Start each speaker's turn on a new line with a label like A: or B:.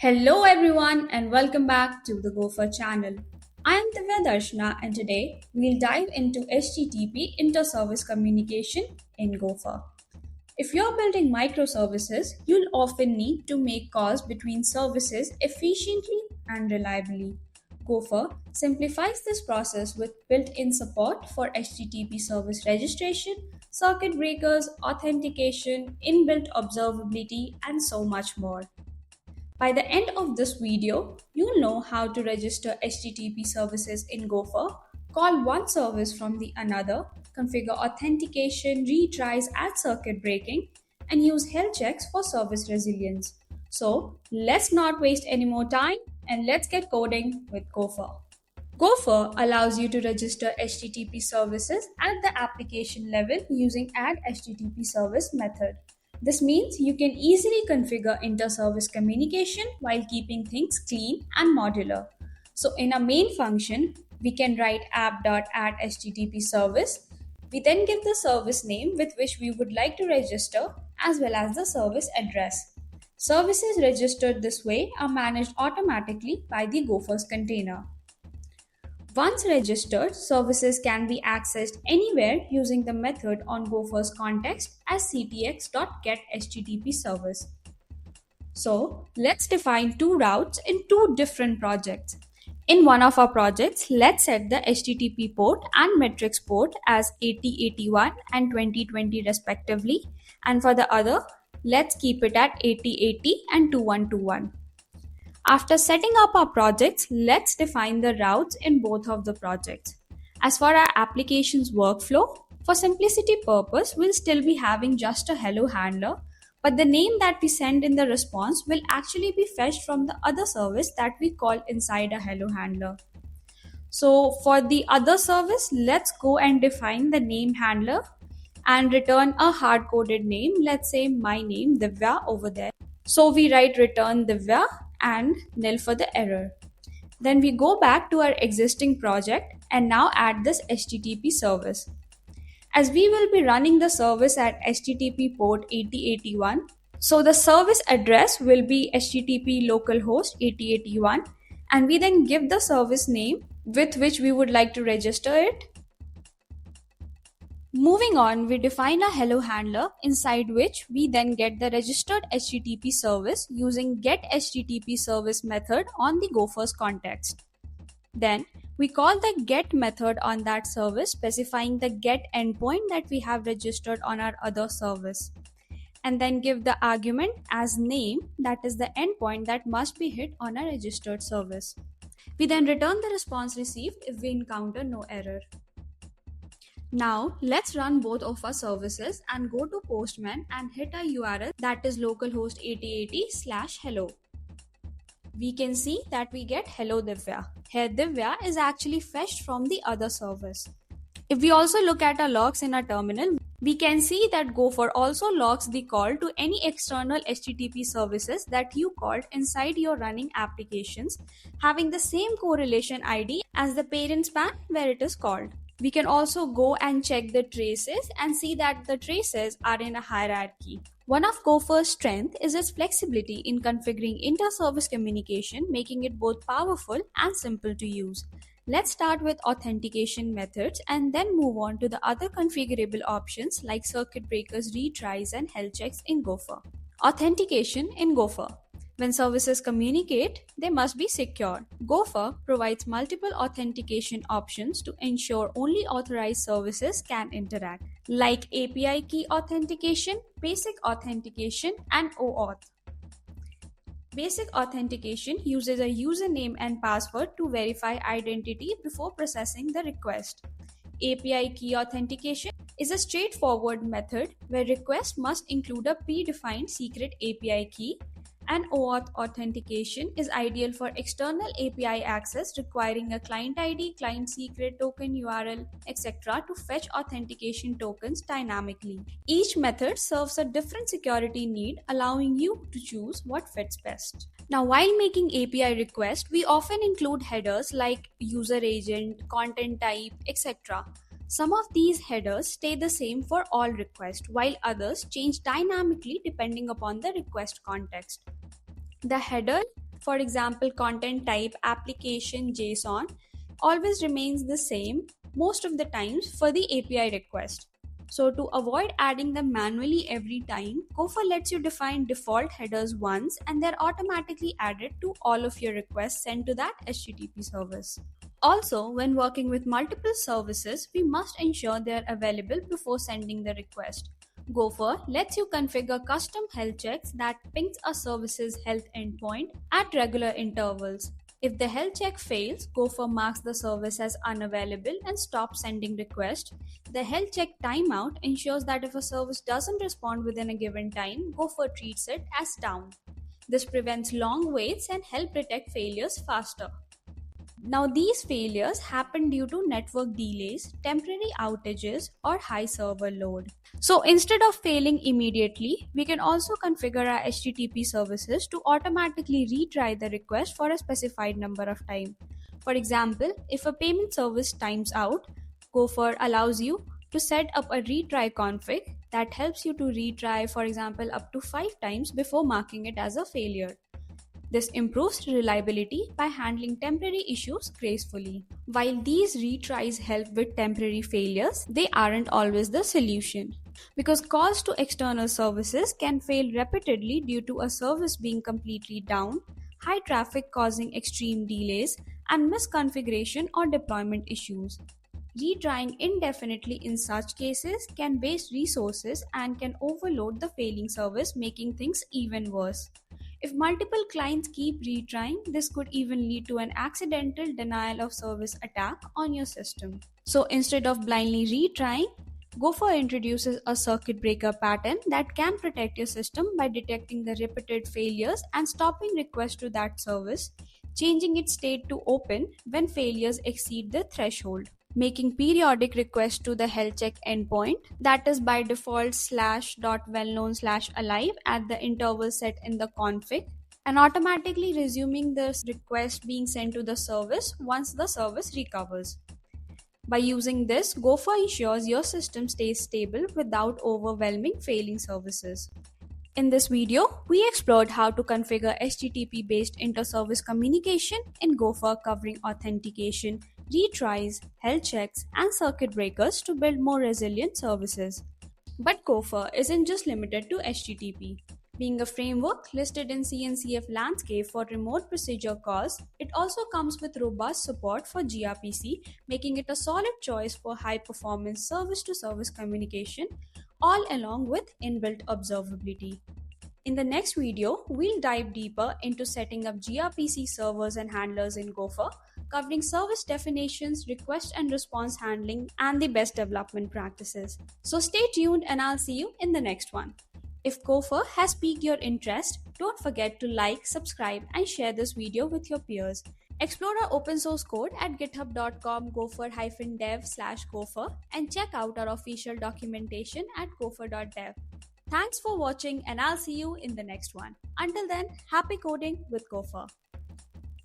A: Hello everyone and welcome back to the Gopher channel. I am Divya Darshana and today we'll dive into HTTP inter-service communication in Gopher. If you're building microservices, you'll often need to make calls between services efficiently and reliably. Gopher simplifies this process with built-in support for HTTP service registration, circuit breakers, authentication, inbuilt observability, and so much more. By the end of this video, you'll know how to register HTTP services in Gopher, call one service from the another, configure authentication, retries, add circuit breaking, and use health checks for service resilience. So let's not waste any more time and let's get coding with Gopher. Gopher allows you to register HTTP services at the application level using add HTTP service method. This means you can easily configure inter-service communication while keeping things clean and modular. So in a main function, we can write app.add_HTTP service. We then give the service name with which we would like to register as well as the service address. Services registered this way are managed automatically by the Gopher's container. Once registered, services can be accessed anywhere using the method on Gopher's context as ctx.getHTTP_service. So let's define two routes in two different projects. In one of our projects, let's set the HTTP port and metrics port as 8081 and 2020 respectively, and for the other, let's keep it at 8080 and 2121. After setting up our projects, let's define the routes in both of the projects. As for our application's workflow, for simplicity purpose, we'll still be having just a hello handler, but the name that we send in the response will actually be fetched from the other service that we call inside a hello handler. So for the other service, let's go and define the name handler and return a hard-coded name. Let's say my name, Divya, over there. So we write return Divya and nil for the error. Then we go back to our existing project and now add this HTTP service. As we will be running the service at HTTP port 8081, so the service address will be HTTP localhost 8081, and we then give the service name with which we would like to register it. Moving on, we define a hello handler inside which we then get the registered HTTP service using getHTTP_service method on the Gopher's context. Then we call the get method on that service, specifying the get endpoint that we have registered on our other service, and then give the argument as name, that is the endpoint that must be hit on a registered service. We then return the response received if we encounter no error. Now let's run both of our services and go to Postman and hit a URL that is localhost 8080/hello. We can see that we get hello Divya. Here Divya is actually fetched from the other service. If we also look at our logs in our terminal, we can see that Gopher also logs the call to any external HTTP services that you called inside your running applications, having the same correlation ID as the parent span where it is called. We can also go and check the traces and see that the traces are in a hierarchy. One of Gopher's strengths is its flexibility in configuring inter-service communication, making it both powerful and simple to use. Let's start with authentication methods and then move on to the other configurable options like circuit breakers, retries, and health checks in Gopher. Authentication in Gopher. When services communicate, they must be secure. Gopher provides multiple authentication options to ensure only authorized services can interact, like API key authentication, basic authentication, and OAuth. Basic authentication uses a username and password to verify identity before processing the request. API key authentication is a straightforward method where requests must include a predefined secret API key, and OAuth authentication is ideal for external API access requiring a client ID, client secret token, URL, etc. to fetch authentication tokens dynamically. Each method serves a different security need, allowing you to choose what fits best. Now, while making API requests, we often include headers like user agent, content type, etc. Some of these headers stay the same for all requests, while others change dynamically depending upon the request context. The header For example, content type application JSON always remains the same most of the times for the API request. So to avoid adding them manually every time, Gopher lets you define default headers once and they're automatically added to all of your requests sent to that HTTP service. Also, when working with multiple services, we must ensure they're available before sending the request. Gopher lets you configure custom health checks that pings a service's health endpoint at regular intervals. If the health check fails, Gopher marks the service as unavailable and stops sending requests. The health check timeout ensures that if a service doesn't respond within a given time, Gopher treats it as down. This prevents long waits and helps detect failures faster. Now, these failures happen due to network delays, temporary outages, or high server load. So, instead of failing immediately, we can also configure our HTTP services to automatically retry the request for a specified number of time. For example, if a payment service times out, Gopher allows you to set up a retry config that helps you to retry, for example, up to 5 times before marking it as a failure. This improves reliability by handling temporary issues gracefully. While these retries help with temporary failures, they aren't always the solution. Because calls to external services can fail repeatedly due to a service being completely down, high traffic causing extreme delays, and misconfiguration or deployment issues. Retrying indefinitely in such cases can waste resources and can overload the failing service, making things even worse. If multiple clients keep retrying, this could even lead to an accidental denial of service attack on your system. So instead of blindly retrying, Gopher introduces a circuit breaker pattern that can protect your system by detecting the repeated failures and stopping requests to that service, changing its state to open when failures exceed the threshold, making periodic requests to the health check endpoint, that is by default /.wellknown/alive at the interval set in the config, and automatically resuming the request being sent to the service once the service recovers. By using this, Gopher ensures your system stays stable without overwhelming failing services. In this video, we explored how to configure HTTP-based inter-service communication in Gopher, covering authentication, retries, health checks, and circuit breakers to build more resilient services. But Gopher isn't just limited to HTTP. Being a framework listed in CNCF landscape for remote procedure calls, it also comes with robust support for gRPC, making it a solid choice for high-performance service-to-service communication, all along with inbuilt observability. In the next video, we'll dive deeper into setting up gRPC servers and handlers in Gopher, covering service definitions, request and response handling, and the best development practices. So stay tuned and I'll see you in the next one. If Gopher has piqued your interest, don't forget to like, subscribe, and share this video with your peers. Explore our open source code at github.com gopher-dev/gopher and check out our official documentation at gopher.dev. Thanks for watching and I'll see you in the next one. Until then, happy coding with Gopher.